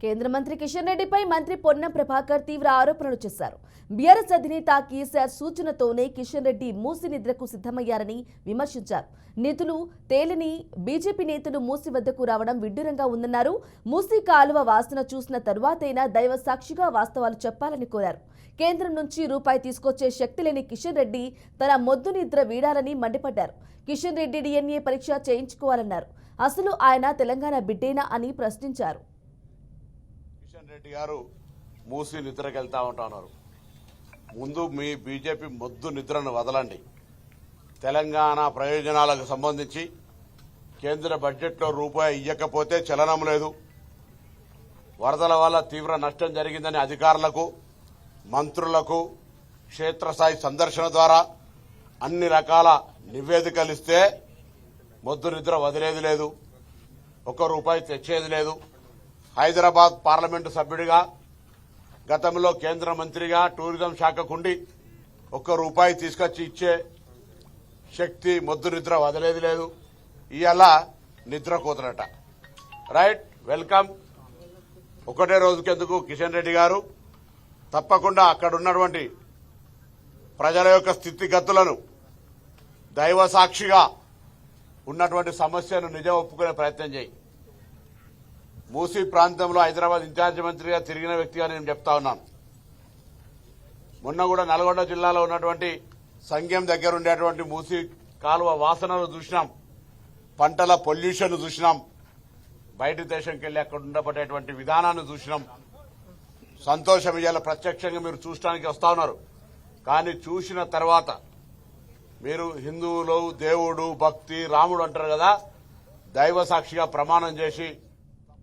కేంద్ర మంత్రి కిషన్ రెడ్డిపై మంత్రి పొన్నం ప్రభాకర్ తీవ్ర ఆరోపణలు చేశారు. బీఆర్ఎస్ అధినేత కేసీఆర్ సూచనతోనే కిషన్ రెడ్డి మూసి నిద్రకు సిద్ధమయ్యారని విమర్శించారు. నిధులు తేలిని బీజేపీ నేతలు మూసి వద్దకు రావడం విడ్డూరంగా ఉందన్నారు. మూసి కాలువ వాసన చూసిన తరువాతైనా దైవ సాక్షిగా వాస్తవాలు చెప్పాలని కోరారు. కేంద్రం నుంచి రూపాయి తీసుకొచ్చే శక్తి లేని కిషన్ రెడ్డి తన మొద్దు నిద్ర వీడాలని మండిపడ్డారు. కిషన్ రెడ్డి DNA పరీక్ష చేయించుకోవాలన్నారు. అసలు ఆయన తెలంగాణ బిడ్డేనా అని ప్రశ్నించారు. కిషన్ రెడ్డి గారు మూసి నిద్రకి వెళ్తా ఉంటున్నారు. ముందు మీ బీజేపీ మొద్దు నిద్రను వదలండి. తెలంగాణ ప్రయోజనాలకు సంబంధించి కేంద్ర బడ్జెట్లో రూపాయి ఇయ్యకపోతే చలనం లేదు. వరదల వల్ల తీవ్ర నష్టం జరిగిందని అధికారులకు, మంత్రులకు క్షేత్రస్థాయి సందర్శన ద్వారా అన్ని రకాల నివేదికలు ఇస్తే మొద్దు నిద్ర వదిలేది లేదు, ఒక్క రూపాయి తెచ్చేది లేదు. హైదరాబాద్ పార్లమెంటు సభ్యుడిగా, గతంలో కేంద్ర మంత్రిగా టూరిజం శాఖకుండి ఒక్క రూపాయి తీసుకొచ్చి ఇచ్చే శక్తి మొద్దు నిద్ర వదిలేది లేదు. ఇవాళ నిద్ర కూతురట. Right, welcome. ఒకటే రోజుకెందుకు కిషన్ రెడ్డి గారు, తప్పకుండా అక్కడ ఉన్నటువంటి ప్రజల యొక్క స్థితిగతులను దైవ సాక్షిగా ఉన్నటువంటి సమస్యను నిజం ఒప్పుకునే ప్రయత్నం చేయి. మూసీ ప్రాంతంలో హైదరాబాద్ ఇన్ఛార్జి మంత్రిగా తిరిగిన వ్యక్తిగా నేను చెప్తా ఉన్నాను. మొన్న కూడా నల్గొండ జిల్లాలో ఉన్నటువంటి సంఘం దగ్గర ఉండేటువంటి మూసీ కాలువ వాసనలు చూసినాం, పంటల పొల్యూషన్ చూసినాం, బయట దేశంకి వెళ్లి అక్కడ ఉండబడేటువంటి విధానాన్ని చూసినాం. సంతోషం, ఇవాళ ప్రత్యక్షంగా మీరు చూడటానికి వస్తా ఉన్నారు. కానీ చూసిన తర్వాత మీరు హిందువులు దేవుడు భక్తి రాముడు అంటారు కదా, దైవ సాక్షిగా ప్రమాణం చేసి